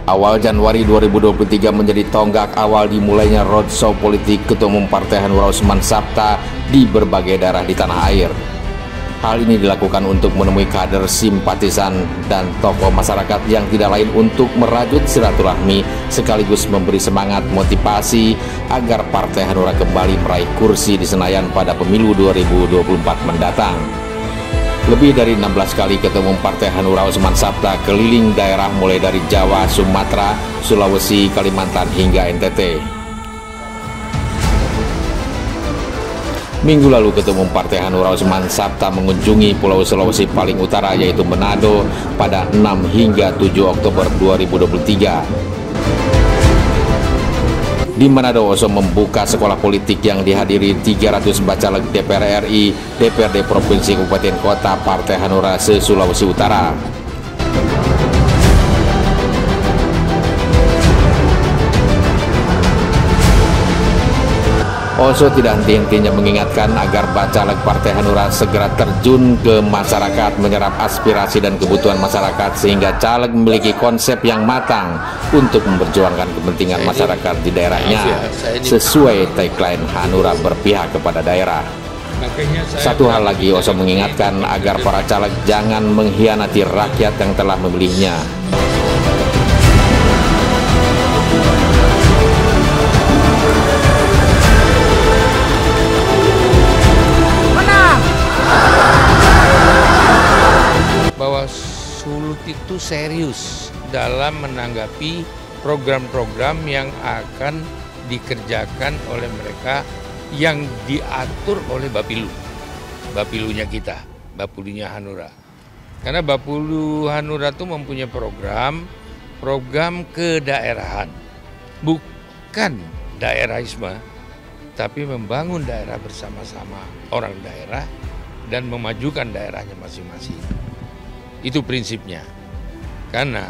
Awal Januari 2023 menjadi tonggak awal dimulainya roadshow politik Ketua Umum Partai Hanura Usman Sabta di berbagai daerah di tanah air. Hal ini dilakukan untuk menemui kader, simpatisan, dan tokoh masyarakat yang tidak lain untuk merajut silaturahmi sekaligus memberi semangat motivasi agar Partai Hanura kembali meraih kursi di Senayan pada pemilu 2024 mendatang. Lebih dari 16 kali Ketua Umum Partai Hanura Usman Sabta keliling daerah mulai dari Jawa, Sumatera, Sulawesi, Kalimantan hingga NTT. Minggu lalu Ketua Umum Partai Hanura Usman Sabta mengunjungi Pulau Sulawesi paling utara yaitu Manado pada 6 hingga 7 Oktober 2023. Di Manado, Oso membuka sekolah politik yang dihadiri 300 bacaleg DPR RI, DPRD Provinsi Kabupaten Kota Partai Hanura se-Sulawesi Utara. Oso tidak henti-hentinya mengingatkan agar bacaleg Partai Hanura segera terjun ke masyarakat, menyerap aspirasi dan kebutuhan masyarakat sehingga caleg memiliki konsep yang matang untuk memperjuangkan kepentingan masyarakat di daerahnya sesuai tagline Hanura berpihak kepada daerah. Satu hal lagi, Oso mengingatkan agar para caleg jangan mengkhianati rakyat yang telah memilihnya. Bahwa Sulut itu serius dalam menanggapi program-program yang akan dikerjakan oleh mereka yang diatur oleh Bapilu. Bapilunya kita, Bapilunya Hanura. Karena Bapilu Hanura itu mempunyai program kedaerahan. Bukan daerahisme, tapi membangun daerah bersama-sama orang daerah dan memajukan daerahnya masing-masing. Itu prinsipnya. Karena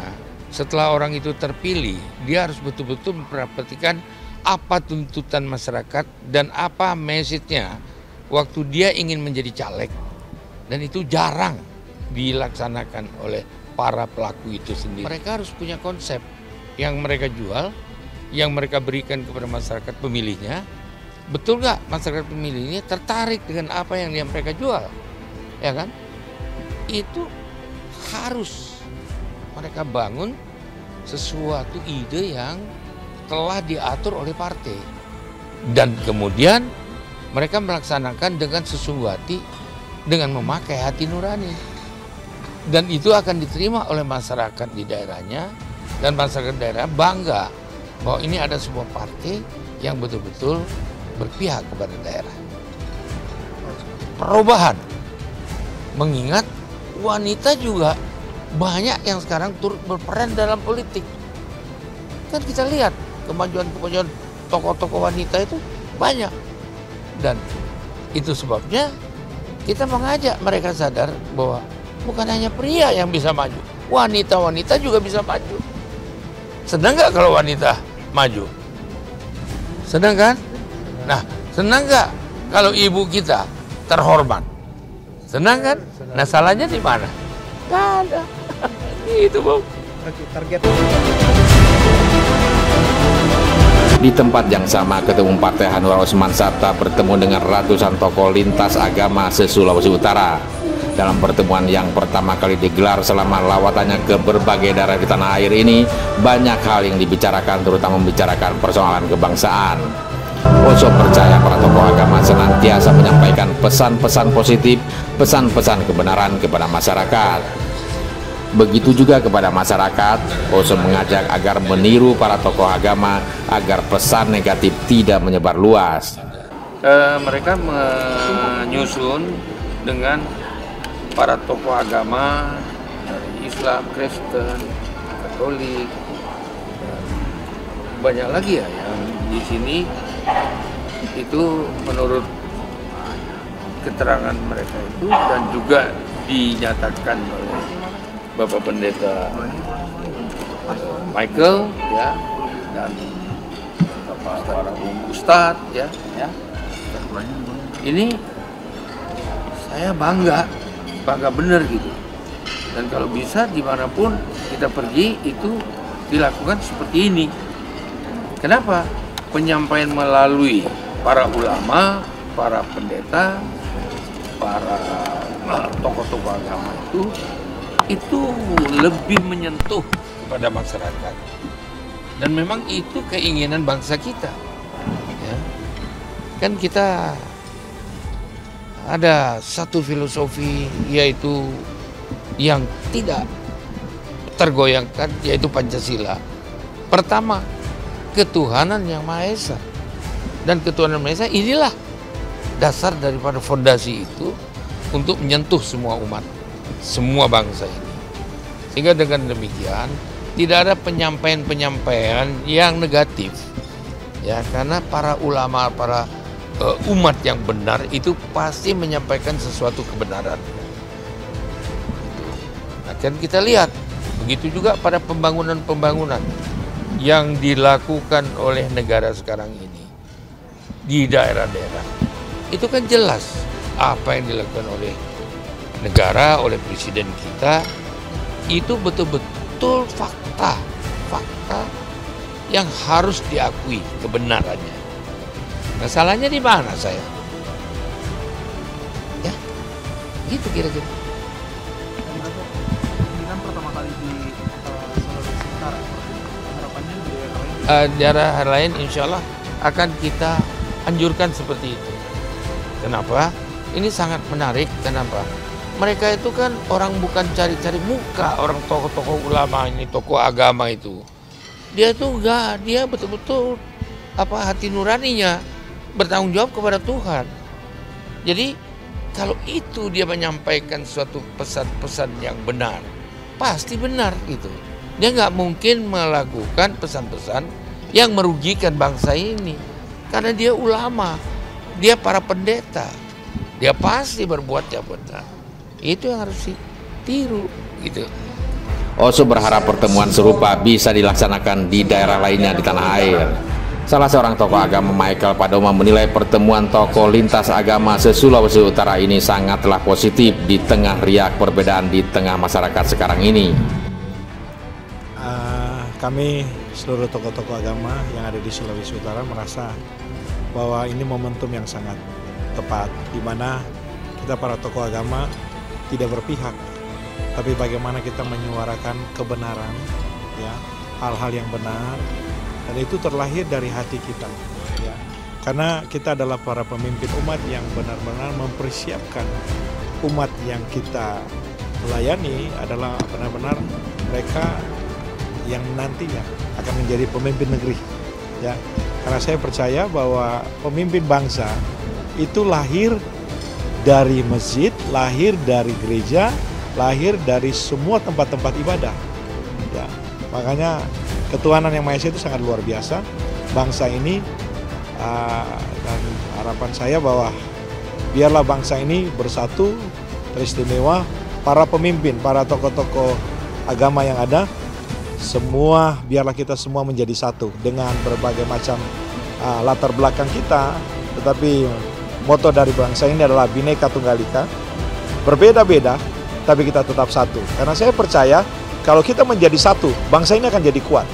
setelah orang itu terpilih, dia harus betul-betul memperhatikan apa tuntutan masyarakat dan apa message-nya waktu dia ingin menjadi caleg. Dan itu jarang dilaksanakan oleh para pelaku itu sendiri. Mereka harus punya konsep yang mereka jual, yang mereka berikan kepada masyarakat pemilihnya. Betul nggak masyarakat pemilih ini tertarik dengan apa yang mereka jual? Ya kan? Itu harus mereka bangun sesuatu ide yang telah diatur oleh partai dan kemudian mereka melaksanakan dengan sesungguh hati dengan memakai hati nurani dan itu akan diterima oleh masyarakat di daerahnya dan masyarakat daerah bangga bahwa ini ada sebuah partai yang betul-betul berpihak kepada daerah. Perubahan mengingat wanita juga banyak yang sekarang turut berperan dalam politik. Kan kita lihat kemajuan-kemajuan tokoh-tokoh wanita itu banyak. Dan itu sebabnya kita mengajak mereka sadar bahwa bukan hanya pria yang bisa maju. Wanita-wanita juga bisa maju. Senang nggak kalau wanita maju? Senang kan? Nah, senang nggak kalau ibu kita terhormat? Senang kan? Nah, salahnya di mana? Nggak ada. Itu, Bang. Target. Di tempat yang sama, Ketua Umum Partai Hanura Usman Sabta bertemu dengan ratusan tokoh lintas agama se-Sulawesi Utara. Dalam pertemuan yang pertama kali digelar selama lawatannya ke berbagai daerah di tanah air ini, banyak hal yang dibicarakan, terutama membicarakan persoalan kebangsaan. Oso percaya para tokoh agama senantiasa menyampaikan pesan-pesan positif, pesan-pesan kebenaran kepada masyarakat. Begitu juga kepada masyarakat, Oso mengajak agar meniru para tokoh agama agar pesan negatif tidak menyebar luas. Mereka menyusun dengan para tokoh agama dari Islam, Kristen, Katolik, banyak lagi ya yang di sini. Itu menurut keterangan mereka itu dan juga dinyatakan oleh Bapak Pendeta Michael ya dan para ustadz ya. Ini saya bangga bener gitu. Dan kalau bisa dimanapun kita pergi itu dilakukan seperti ini. Kenapa? Penyampaian melalui para ulama, para pendeta, para tokoh-tokoh agama itu lebih menyentuh kepada masyarakat. Dan memang itu keinginan bangsa kita. Ya. Kan kita ada satu filosofi, yaitu yang tidak tergoyangkan, yaitu Pancasila. Pertama, ketuhanan yang Maha Esa. Dan ketuhanan Maha Esa inilah dasar daripada fondasi itu untuk menyentuh semua umat, semua bangsa ini. Sehingga dengan demikian tidak ada penyampaian-penyampaian yang negatif, ya, karena para ulama, para umat yang benar itu pasti menyampaikan sesuatu kebenaran. Nah, kan kita lihat begitu juga pada pembangunan-pembangunan yang dilakukan oleh negara sekarang ini di daerah-daerah. Itu kan jelas apa yang dilakukan oleh negara, oleh presiden kita, itu betul-betul fakta yang harus diakui kebenarannya. Nah, salahnya di mana saya? Ya, gitu kira-kira. Ini kan pertama kali di Sulawesi Utara, harapannya di daerah lain? Daerah lain insya Allah akan kita anjurkan seperti itu. Kenapa? Ini sangat menarik. Kenapa? Mereka itu kan orang bukan cari-cari muka, orang tokoh-tokoh ulama ini, tokoh agama itu. Dia tuh enggak, dia betul-betul hati nuraninya bertanggung jawab kepada Tuhan. Jadi kalau itu dia menyampaikan suatu pesan-pesan yang benar, pasti benar gitu. Dia nggak mungkin melakukan pesan-pesan yang merugikan bangsa ini, karena dia ulama, dia para pendeta, dia pasti berbuat yang benar. Itu yang harus ditiru gitu. Oso berharap pertemuan serupa bisa dilaksanakan di daerah lainnya di tanah air. Salah seorang tokoh agama, Michael Padoma, menilai pertemuan tokoh lintas agama se-Sulawesi Utara ini sangatlah positif di tengah riak perbedaan di tengah masyarakat sekarang ini. Kami seluruh tokoh-tokoh agama yang ada di Sulawesi Utara merasa bahwa ini momentum yang sangat tepat, di mana kita para tokoh agama tidak berpihak, tapi bagaimana kita menyuarakan kebenaran, ya, hal-hal yang benar, dan itu terlahir dari hati kita, ya. Karena kita adalah para pemimpin umat yang benar-benar mempersiapkan umat yang kita melayani adalah benar-benar mereka yang nantinya akan menjadi pemimpin negeri, ya. Karena saya percaya bahwa pemimpin bangsa itu lahir dari masjid, lahir dari gereja, lahir dari semua tempat-tempat ibadah. Ya, makanya ketuhanan yang Maha Esa itu sangat luar biasa. Bangsa ini dan harapan saya bahwa biarlah bangsa ini bersatu, teristimewa, para pemimpin, para tokoh-tokoh agama yang ada, semua biarlah kita semua menjadi satu dengan berbagai macam latar belakang kita, tetapi moto dari bangsa ini adalah Bhinneka Tunggal Ika, berbeda-beda tapi kita tetap satu. Karena saya percaya kalau kita menjadi satu, bangsa ini akan jadi kuat,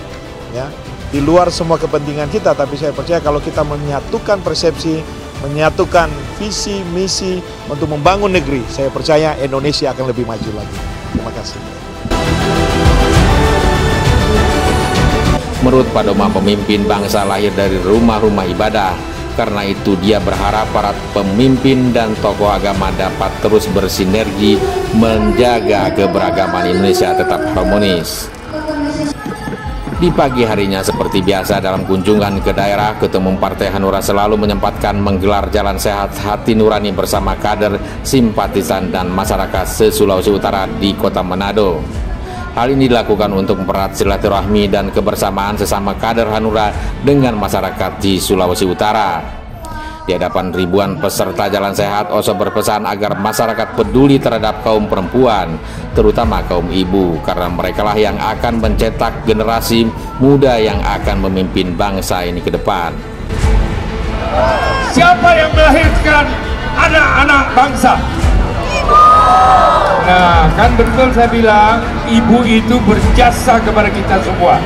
ya. Di luar semua kepentingan kita, tapi saya percaya kalau kita menyatukan persepsi, menyatukan visi misi untuk membangun negeri, saya percaya Indonesia akan lebih maju lagi. Terima kasih. Menurut Padoma, pemimpin bangsa lahir dari rumah-rumah ibadah. Karena itu dia berharap para pemimpin dan tokoh agama dapat terus bersinergi menjaga keberagaman Indonesia tetap harmonis. Di pagi harinya seperti biasa dalam kunjungan ke daerah, Ketua Umum Partai Hanura selalu menyempatkan menggelar jalan sehat hati nurani bersama kader, simpatisan dan masyarakat se-Sulawesi Utara di Kota Manado. Hal ini dilakukan untuk mempererat silaturahmi dan kebersamaan sesama kader Hanura dengan masyarakat di Sulawesi Utara. Di hadapan ribuan peserta jalan sehat, Oso berpesan agar masyarakat peduli terhadap kaum perempuan, terutama kaum ibu, karena merekalah yang akan mencetak generasi muda yang akan memimpin bangsa ini ke depan. Siapa yang melahirkan anak-anak bangsa? Nah, kan betul saya bilang, ibu itu berjasa kepada kita semua.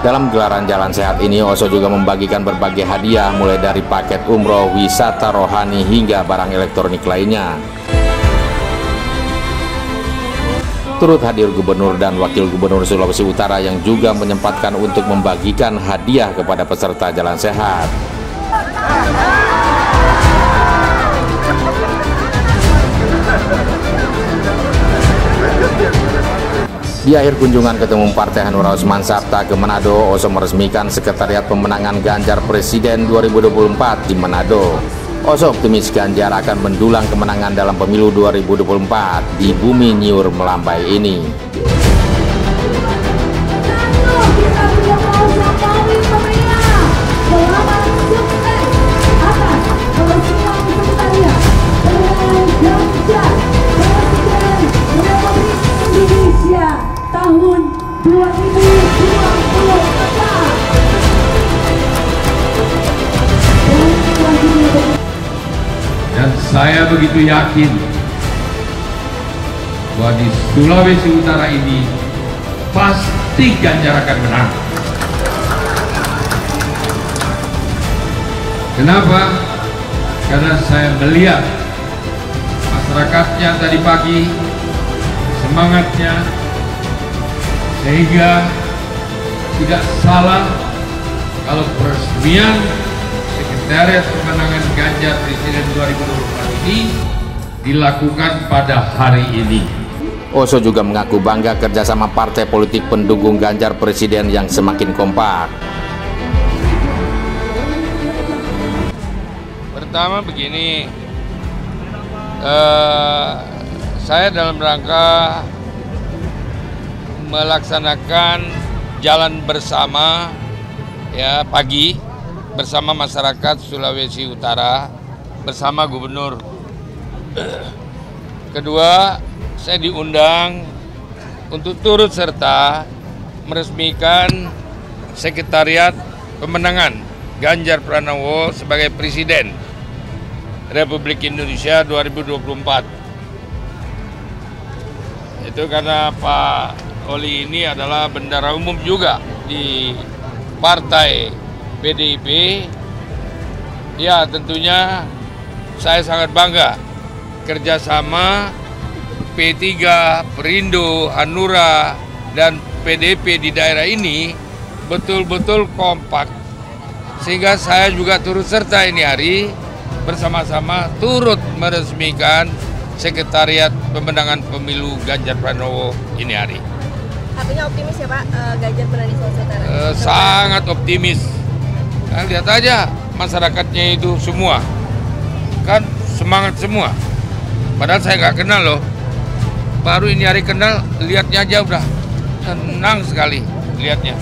Dalam gelaran Jalan Sehat ini, Oso juga membagikan berbagai hadiah mulai dari paket umroh, wisata rohani, hingga barang elektronik lainnya. Turut hadir Gubernur dan Wakil Gubernur Sulawesi Utara yang juga menyempatkan untuk membagikan hadiah kepada peserta Jalan Sehat. Di akhir kunjungan Ketua Umum Partai Hanura Osman Sabta ke Manado, Oso meresmikan Sekretariat Pemenangan Ganjar Presiden 2024 di Manado. Oso optimis Ganjar akan mendulang kemenangan dalam pemilu 2024 di bumi Nyur Melambai ini. Tahun 2024. Dan saya begitu yakin bahwa di Sulawesi Utara ini pasti Ganjar akan menang. Kenapa? Karena saya melihat masyarakatnya tadi pagi, semangatnya, sehingga tidak salah kalau peresmian Sekretariat Pemenangan Ganjar Presiden 2024 ini dilakukan pada hari ini. Oso juga mengaku bangga kerjasama partai politik pendukung Ganjar Presiden yang semakin kompak. Pertama begini, saya dalam rangka melaksanakan jalan bersama ya pagi bersama masyarakat Sulawesi Utara bersama gubernur. Kedua, saya diundang untuk turut serta meresmikan Sekretariat Pemenangan Ganjar Pranowo sebagai Presiden Republik Indonesia 2024. Itu karena Pak Oli ini adalah bendara umum juga di partai PDIP. Ya, tentunya saya sangat bangga kerjasama P3, Perindo, Hanura, dan PDIP di daerah ini betul-betul kompak. Sehingga saya juga turut serta ini hari bersama-sama turut meresmikan Sekretariat Pemenangan Pemilu Ganjar Pranowo ini hari. Artinya optimis ya Pak, Ganjar menang di Sulawesi Utara? Sangat optimis. Nah, lihat aja masyarakatnya itu semua, kan semangat semua. Padahal saya nggak kenal loh. Baru ini hari kenal, lihatnya aja udah senang sekali lihatnya.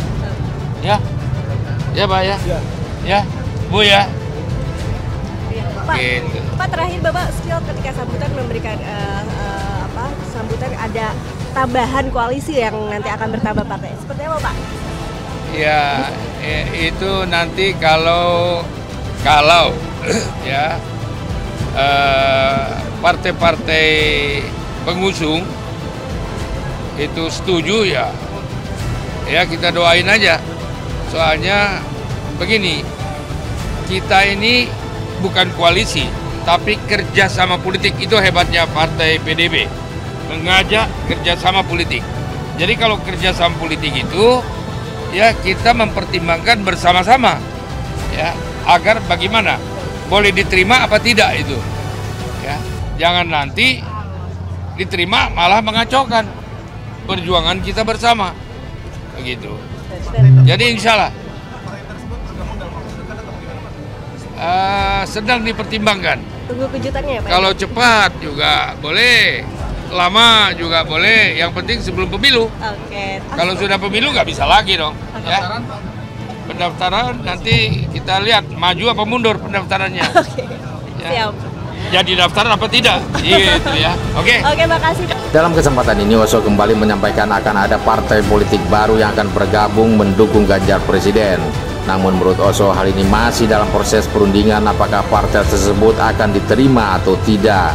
Ya, ya Pak ya, ya Bu ya. Pak, Gitu. Pak terakhir Bapak spill ketika sambutan memberikan sambutan ada tambahan koalisi yang nanti akan bertambah partai. Seperti apa Pak? Ya, itu nanti kalau ya partai-partai pengusung itu setuju ya kita doain aja. Soalnya begini, kita ini bukan koalisi, tapi kerjasama politik. Itu hebatnya partai PDB, mengajak kerjasama politik. Jadi kalau kerjasama politik itu ya kita mempertimbangkan bersama-sama ya agar bagaimana boleh diterima apa tidak itu ya, jangan nanti diterima malah mengacaukan perjuangan kita bersama begitu. Jadi insya Allah sedang dipertimbangkan. Tunggu kejutannya ya Pak? Kalau cepat juga boleh, lama juga boleh, yang penting sebelum pemilu. Oke. Kalau sudah pemilu nggak bisa lagi dong. Ya. Pendaftaran nanti kita lihat maju apa mundur pendaftarannya. Oke. Ya. Siap. Jadi daftar apa tidak, gitu ya. Oke. Oke, makasih. Dalam kesempatan ini, Oso kembali menyampaikan akan ada partai politik baru yang akan bergabung mendukung Ganjar Presiden. Namun menurut Oso, hal ini masih dalam proses perundingan apakah partai tersebut akan diterima atau tidak.